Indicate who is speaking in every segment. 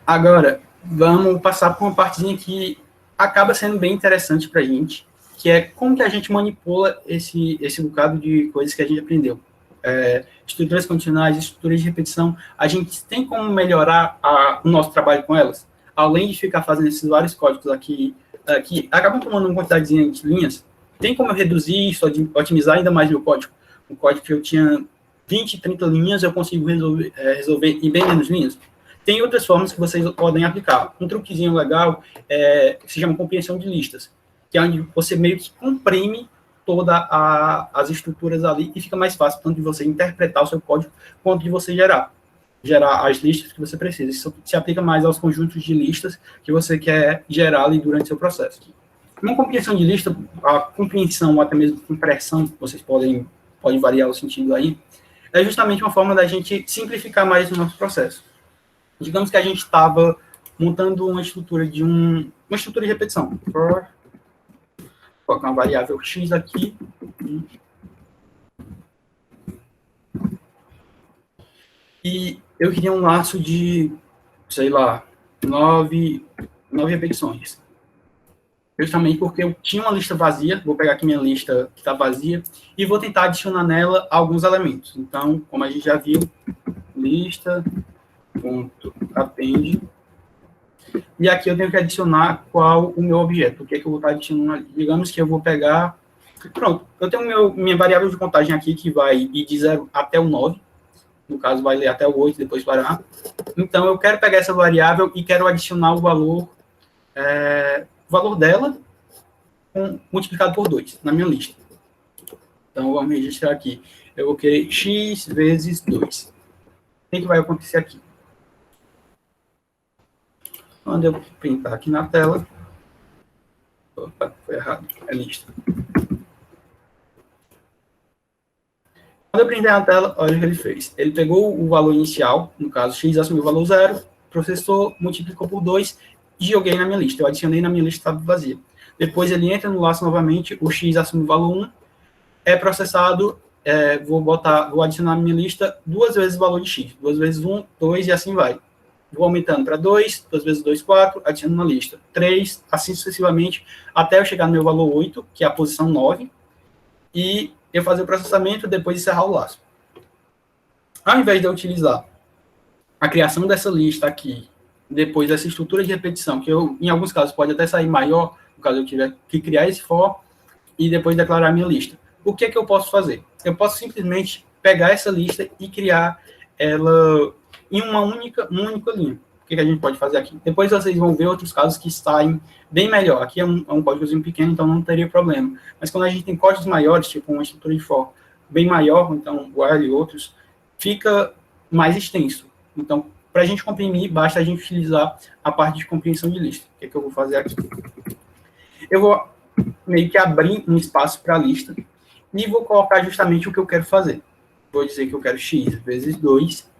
Speaker 1: Agora, vamos passar por uma partezinha que acaba sendo bem interessante para a gente, que é como que a gente manipula esse bocado de coisas que a gente aprendeu. Estruturas condicionais, estruturas de repetição, a gente tem como melhorar o nosso trabalho com elas, além de ficar fazendo esses vários códigos aqui, que acabam tomando uma quantidade de linhas, tem como eu reduzir isso, otimizar ainda mais meu código? Um código que eu tinha 20, 30 linhas, eu consigo resolver em bem menos linhas? Tem outras formas que vocês podem aplicar. Um truquezinho legal que se chama compreensão de listas, que é onde você meio que comprime todas as estruturas ali e fica mais fácil tanto de você interpretar o seu código quanto de você gerar as listas que você precisa. Isso se aplica mais aos conjuntos de listas que você quer gerar ali durante o seu processo. Uma compreensão de lista, a compreensão ou até mesmo compressão, vocês podem variar o sentido aí, é justamente uma forma da gente simplificar mais o nosso processo. Digamos que a gente estava montando uma estrutura de repetição. Vou colocar uma variável x aqui. E eu queria um laço de, sei lá, 9 repetições. Justamente porque eu tinha uma lista vazia, vou pegar aqui minha lista que está vazia, e vou tentar adicionar nela alguns elementos. Então, como a gente já viu, lista.append. E aqui eu tenho que adicionar qual o meu objeto, o que é que eu vou estar adicionando. Digamos que eu vou pegar... Pronto, eu tenho minha variável de contagem aqui que vai ir de 0 até o 9. No caso, vai ler até o 8, depois parar. Então, eu quero pegar essa variável e quero adicionar o valor dela multiplicado por 2 na minha lista. Então, vamos registrar aqui. Eu vou querer x vezes 2. O que vai acontecer aqui? Quando eu printar aqui na tela... Opa, foi errado. É lista. Quando eu printei na tela, olha o que ele fez. Ele pegou o valor inicial, no caso, x assumiu o valor 0, processou, multiplicou por 2 e joguei na minha lista. Eu adicionei na minha lista que estava vazia. Depois ele entra no laço novamente, o x assume o valor 1, é processado, vou adicionar na minha lista 2 vezes o valor de x. 2 vezes 1, 2 e assim vai. Vou aumentando para 2, 2 vezes 2, 4, adiciono na lista. 3, assim sucessivamente, até eu chegar no meu valor 8, que é a posição 9, e eu fazer o processamento, depois encerrar o laço. Ao invés de eu utilizar a criação dessa lista aqui, depois dessa estrutura de repetição, que em alguns casos pode até sair maior, no caso eu tiver que criar esse for, e depois declarar a minha lista. O que é que eu posso fazer? Eu posso simplesmente pegar essa lista e criar ela em uma única linha. O que a gente pode fazer aqui? Depois vocês vão ver outros casos que saem bem melhor. Aqui é um códigozinho pequeno, então não teria problema. Mas quando a gente tem códigos maiores, tipo uma estrutura de for bem maior, então while e outros, fica mais extenso. Então, para a gente comprimir, basta a gente utilizar a parte de compreensão de lista. O que é que eu vou fazer aqui? Eu vou meio que abrir um espaço para a lista e vou colocar justamente o que eu quero fazer. Vou dizer que eu quero x vezes 2.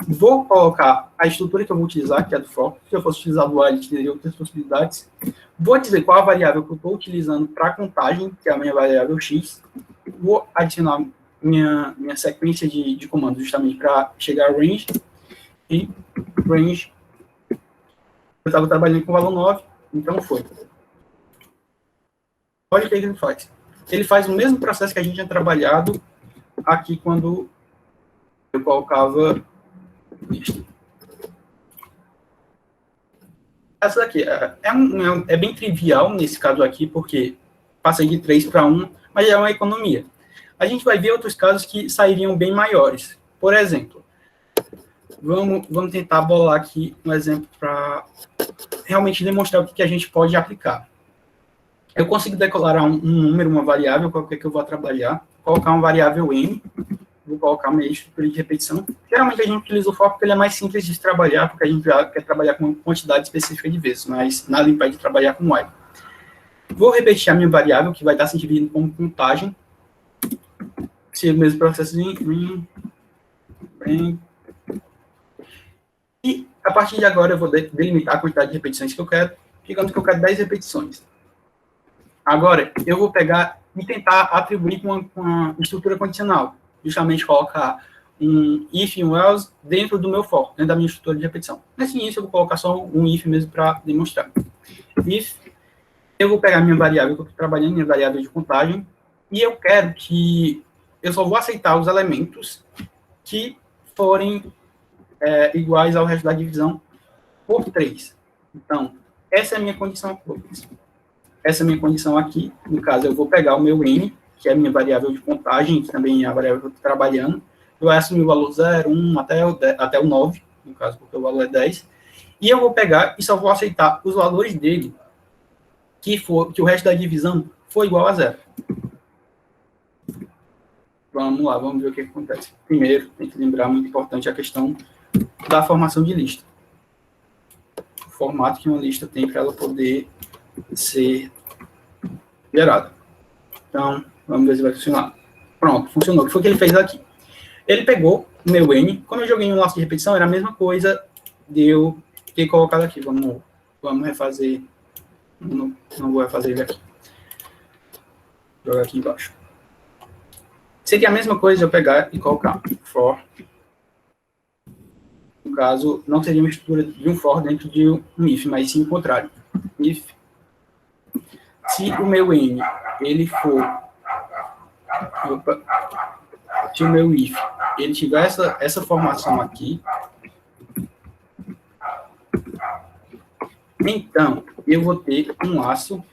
Speaker 1: Vou colocar a estrutura que eu vou utilizar, que é do for. Se eu fosse utilizar do while, teria outras possibilidades. Vou dizer qual a variável que eu estou utilizando para a contagem, que é a minha variável x. Vou adicionar minha sequência de comandos justamente para chegar a range. E range, eu estava trabalhando com o valor 9, então foi. Olha o que ele faz. Ele faz o mesmo processo que a gente tinha trabalhado aqui quando eu colocava lista. Essa daqui é bem trivial nesse caso aqui, porque passei de 3 para 1, mas é uma economia. A gente vai ver outros casos que sairiam bem maiores. Por exemplo, vamos tentar bolar aqui um exemplo para realmente demonstrar o que a gente pode aplicar. Eu consigo declarar um número, uma variável, qualquer que eu vou trabalhar, colocar uma variável m, vou colocar uma estrutura de repetição. Geralmente a gente utiliza o for porque ele é mais simples de trabalhar, porque a gente já quer trabalhar com uma quantidade específica de vezes, mas nada impede de trabalhar com while. Vou repetir a minha variável, que vai estar se dividindo como contagem. Se o mesmo processozinho. E a partir de agora eu vou delimitar a quantidade de repetições que eu quero. Digamos que eu quero 10 repetições. Agora, eu vou pegar e tentar atribuir com uma estrutura condicional. Justamente colocar um if e um else dentro do meu for, dentro da minha estrutura de repetição. Nesse início, eu vou colocar só um if mesmo para demonstrar. If, eu vou pegar minha variável que eu estou trabalhando, minha variável de contagem, e eu quero que eu só vou aceitar os elementos que forem iguais ao resto da divisão por 3. Então, essa é a minha condição. Essa é a minha condição aqui. No caso, eu vou pegar o meu n, que é a minha variável de contagem, que também é a variável que eu estou trabalhando. Eu vou assumir o valor 0, 1 até o 9, no caso, porque o valor é 10. E eu vou pegar e só vou aceitar os valores dele que o resto da divisão for igual a 0. Vamos lá, vamos ver o que acontece. Primeiro, tem que lembrar, muito importante, a questão da formação de lista. O formato que uma lista tem para ela poder ser gerada. Então, vamos ver se vai funcionar. Pronto, funcionou. O que foi que ele fez aqui? Ele pegou o meu N, como eu joguei em um laço de repetição, era a mesma coisa de eu ter colocado aqui. Vamos refazer. Não vou refazer ele aqui. Vou jogar aqui embaixo. Seria a mesma coisa eu pegar e colocar for. No caso, não seria uma estrutura de um for dentro de um if, mas sim o contrário. If, se o meu N, ele for... Opa, se o meu if, ele tiver essa formação aqui, então, eu vou ter um laço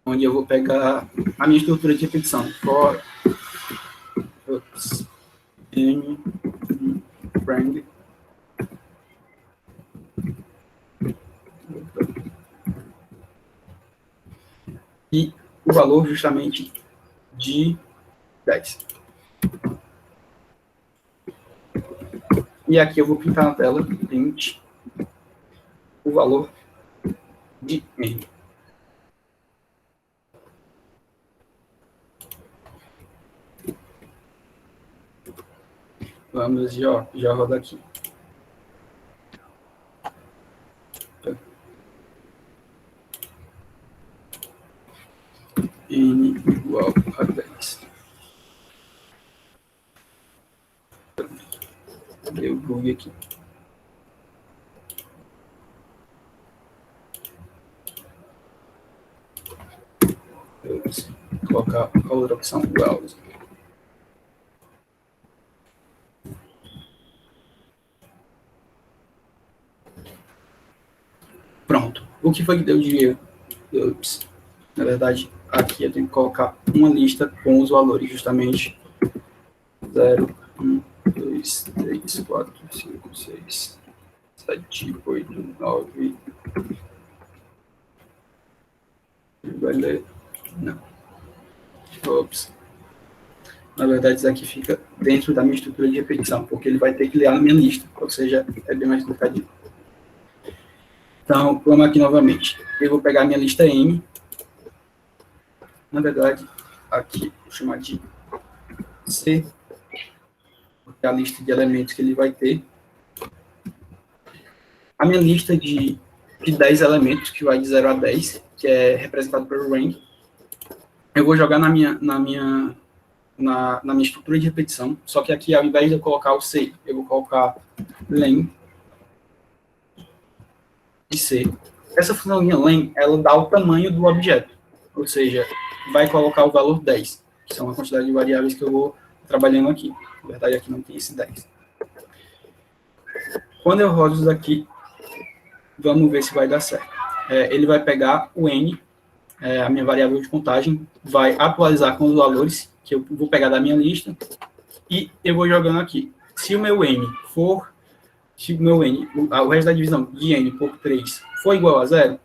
Speaker 1: onde eu vou pegar a minha estrutura de repetição. For n friend e o valor justamente de 10. E aqui eu vou pintar na tela print o valor de n. Vamos já rodar aqui. N igual a 10. Deu bug aqui. Vou colocar a outra opção, browser. Pronto. O que foi que deu de erro? Na verdade, aqui eu tenho que colocar uma lista com os valores justamente 0, 1, 2, 3, 4, 5, 6, 7, 8, 9. Ele vai ler. Não. Ops. Na verdade, isso aqui fica dentro da minha estrutura de repetição, porque ele vai ter que ler na minha lista, ou seja, é bem mais complicadinho. Então, vamos aqui novamente. Eu vou pegar a minha lista M. Na verdade, aqui, vou chamar de C, porque é a lista de elementos que ele vai ter. A minha lista de 10 elementos, que vai de 0 a 10, que é representado pelo range, eu vou jogar na minha estrutura de repetição, só que aqui, ao invés de eu colocar o C, eu vou colocar len de C. Essa funçãozinha len, ela dá o tamanho do objeto, ou seja, vai colocar o valor 10, que são a quantidade de variáveis que eu vou trabalhando aqui. Na verdade, aqui não tem esse 10. Quando eu rodo isso daqui, vamos ver se vai dar certo. Ele vai pegar o n, a minha variável de contagem, vai atualizar com os valores que eu vou pegar da minha lista e eu vou jogando aqui. Se o meu n, o resto da divisão de n por 3 for igual a 0,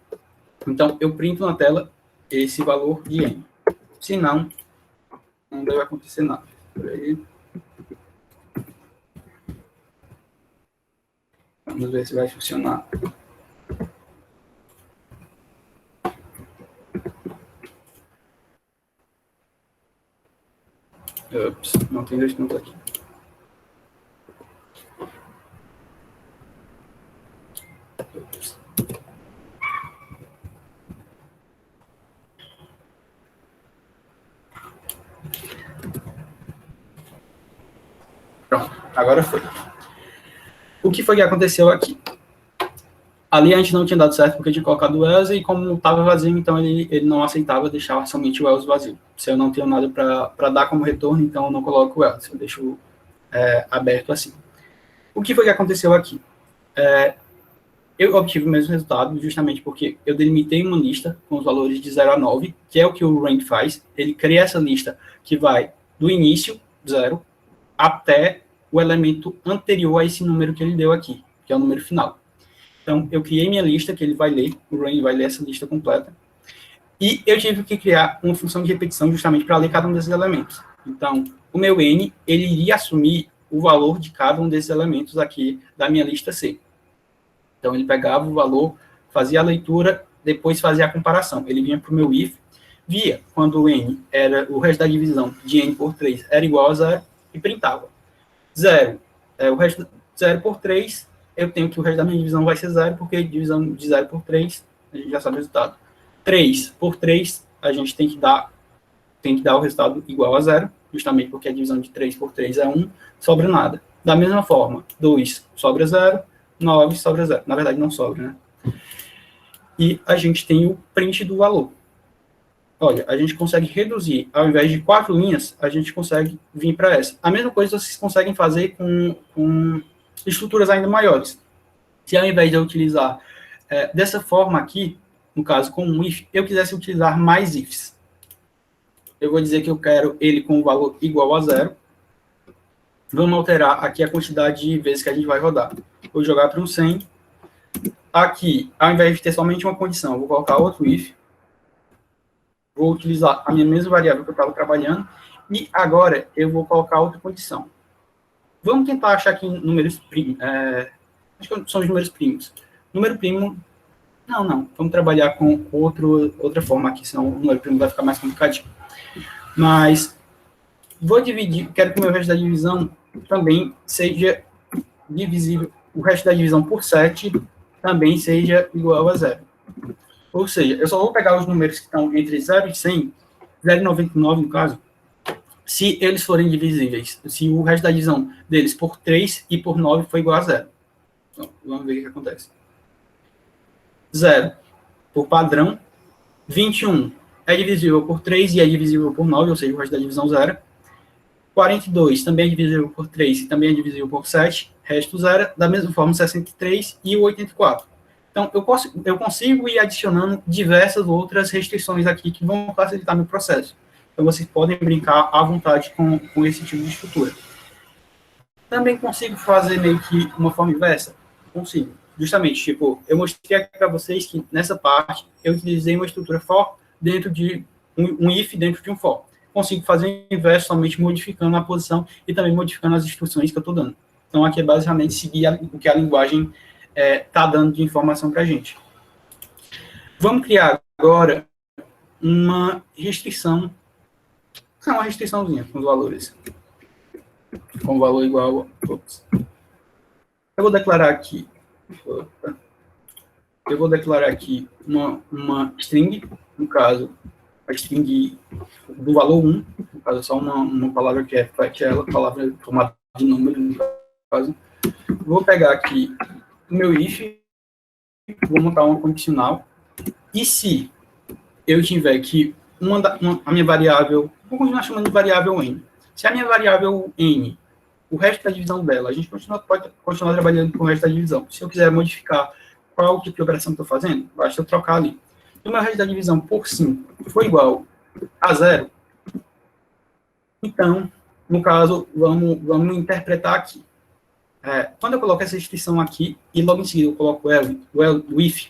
Speaker 1: então eu printo na tela esse valor de n. Se não deve acontecer nada. Vamos ver se vai funcionar. Ups, não tem 2 pontos aqui. Ups. Agora foi. O que foi que aconteceu aqui? Ali a gente não tinha dado certo porque tinha colocado o else e como estava vazio, então ele não aceitava deixar somente o else vazio. Se eu não tenho nada para dar como retorno, então eu não coloco o else, eu deixo aberto assim. O que foi que aconteceu aqui? Eu obtive o mesmo resultado justamente porque eu delimitei uma lista com os valores de 0 a 9, que é o que o rank faz. Ele cria essa lista que vai do início, 0, até o elemento anterior a esse número que ele deu aqui, que é o número final. Então, eu criei minha lista, que ele vai ler, o range vai ler essa lista completa, e eu tive que criar uma função de repetição justamente para ler cada um desses elementos. Então, o meu n, ele iria assumir o valor de cada um desses elementos aqui da minha lista C. Então, ele pegava o valor, fazia a leitura, depois fazia a comparação. Ele vinha para o meu if, via quando o n era o resto da divisão de n por 3 era igual a 0 e printava. 0, o resto de 0 por 3, eu tenho que o resto da minha divisão vai ser 0, porque divisão de 0 por 3, a gente já sabe o resultado. 3 por 3, a gente tem que dar o resultado igual a 0, justamente porque a divisão de 3 por 3 é 1, sobra nada. Da mesma forma, 2 sobra 0, 9 sobra 0. Na verdade, não sobra, né? E a gente tem o print do valor. Olha, a gente consegue reduzir, ao invés de 4 linhas, a gente consegue vir para essa. A mesma coisa vocês conseguem fazer com estruturas ainda maiores. Se ao invés de eu utilizar dessa forma aqui, no caso com um if, eu quisesse utilizar mais ifs. Eu vou dizer que eu quero ele com o valor igual a 0. Vamos alterar aqui a quantidade de vezes que a gente vai rodar. Vou jogar para um 100. Aqui, ao invés de ter somente uma condição, eu vou colocar outro if. Vou utilizar a minha mesma variável que eu estava trabalhando. E agora eu vou colocar outra condição. Vamos tentar achar aqui números primos. Acho que são os números primos. Número primo... Não. Vamos trabalhar com outra forma aqui, senão o número primo vai ficar mais complicadinho. Mas vou dividir, quero que o meu resto da divisão também seja divisível, o resto da divisão por 7 também seja igual a 0. Ou seja, eu só vou pegar os números que estão entre 0 e 100, 0 e 99 no caso, se eles forem divisíveis, se o resto da divisão deles por 3 e por 9 for igual a 0. Então, vamos ver o que acontece. 0, por padrão, 21 é divisível por 3 e é divisível por 9, ou seja, o resto da divisão 0. 42 também é divisível por 3 e também é divisível por 7, resto 0. Da mesma forma, 63 e o 84. Então, eu consigo ir adicionando diversas outras restrições aqui que vão facilitar meu processo. Então, vocês podem brincar à vontade com esse tipo de estrutura. Também consigo fazer meio que uma forma inversa? Consigo. Justamente, tipo, eu mostrei aqui para vocês que nessa parte eu utilizei uma estrutura for dentro de um if dentro de um for. Consigo fazer o inverso somente modificando a posição e também modificando as instruções que eu estou dando. Então, aqui é basicamente seguir o que a linguagem está dando de informação para a gente. Vamos criar agora uma restrição, uma restriçãozinha com os valores. Com o valor igual a todos. Eu vou declarar aqui uma string, no caso, a string do valor 1, no caso, é só uma palavra que é ela, palavra formada de número, no caso. Vou pegar aqui o meu if, vou montar uma condicional, e se eu tiver que a minha variável, vou continuar chamando de variável n, se a minha variável n, o resto da divisão dela, a gente pode continuar trabalhando com o resto da divisão. Se eu quiser modificar qual tipo de operação que estou fazendo, basta eu trocar ali. Se o meu resto da divisão por 5 for igual a 0, então, no caso, vamos interpretar aqui. Quando eu coloco essa restrição aqui, e logo em seguida eu coloco o if,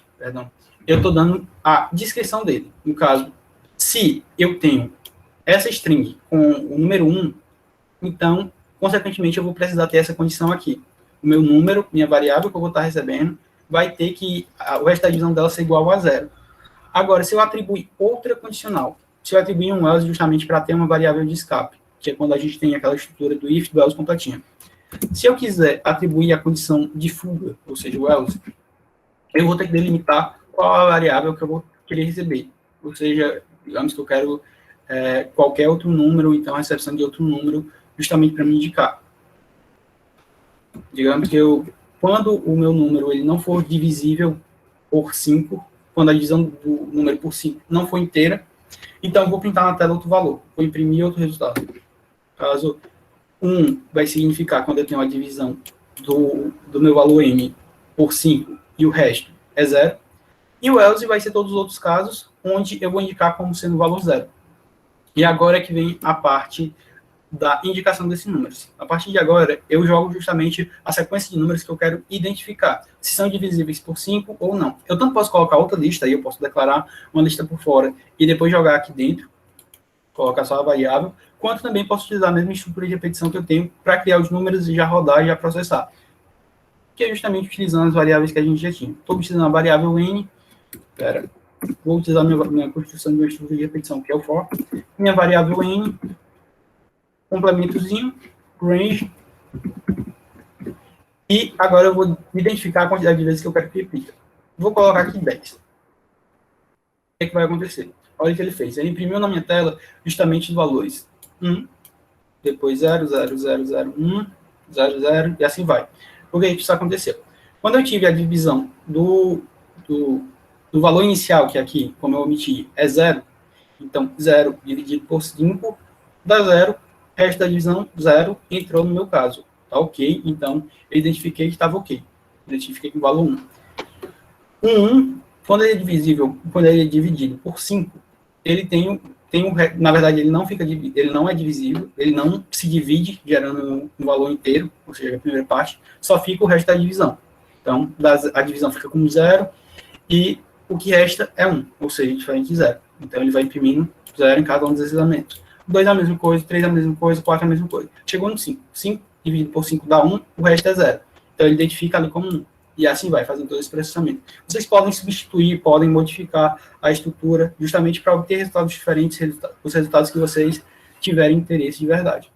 Speaker 1: eu estou dando a descrição dele. No caso, se eu tenho essa string com o número 1, então, consequentemente, eu vou precisar ter essa condição aqui. O meu número, minha variável que eu vou estar recebendo, vai ter que o resto da divisão dela ser igual a 0. Agora, se eu atribuir outra condicional, se eu atribuir um else justamente para ter uma variável de escape, que é quando a gente tem aquela estrutura do if, do else completinha. Se eu quiser atribuir a condição de fuga, ou seja, o else, eu vou ter que delimitar qual a variável que eu vou querer receber. Ou seja, digamos que eu quero qualquer outro número, então a recepção de outro número, justamente para me indicar. Digamos que quando o meu número ele não for divisível por 5, quando a divisão do número por 5 não for inteira, então eu vou pintar na tela outro valor, vou imprimir outro resultado. Caso 1 vai significar quando eu tenho a divisão do meu valor m por 5 e o resto é 0. E o else vai ser todos os outros casos onde eu vou indicar como sendo o valor 0. E agora é que vem a parte da indicação desses números. A partir de agora, eu jogo justamente a sequência de números que eu quero identificar, se são divisíveis por 5 ou não. Eu tanto posso colocar outra lista, aí eu posso declarar uma lista por fora e depois jogar aqui dentro, colocar só a variável, quanto também posso utilizar a mesma estrutura de repetição que eu tenho para criar os números e já rodar e já processar. Que é justamente utilizando as variáveis que a gente já tinha. Estou utilizando a variável n, vou utilizar minha construção de uma estrutura de repetição, que é o for, minha variável n, complementozinho, range, e agora eu vou identificar a quantidade de vezes que eu quero que repita. Vou colocar aqui 10. O que é que vai acontecer? Olha o que ele fez. Ele imprimiu na minha tela justamente os valores 1, depois 0, 0, 0, 0, 1, 0, 0, e assim vai. Por que isso aconteceu? Quando eu tive a divisão do valor inicial, que aqui, como eu omiti, é 0, então 0 dividido por 5 dá 0, resto da divisão 0 entrou no meu caso. Tá ok? Então, eu identifiquei que estava ok. Identifiquei com o valor 1. 1, quando ele é divisível, quando ele é dividido por 5, ele na verdade, ele não é divisível, ele não se divide gerando um valor inteiro, ou seja, a primeira parte, só fica o resto da divisão. Então, a divisão fica com 0 e o que resta é 1, ou seja, diferente de 0. Então, ele vai imprimindo 0 em cada um dos elementos. 2 é a mesma coisa, 3 é a mesma coisa, 4 é a mesma coisa. Chegou no 5. 5 dividido por 5 dá 1, o resto é 0. Então, ele identifica ali como 1. E assim vai, fazendo todo esse processamento. Vocês podem substituir, podem modificar a estrutura, justamente para obter resultados diferentes, os resultados que vocês tiverem interesse de verdade.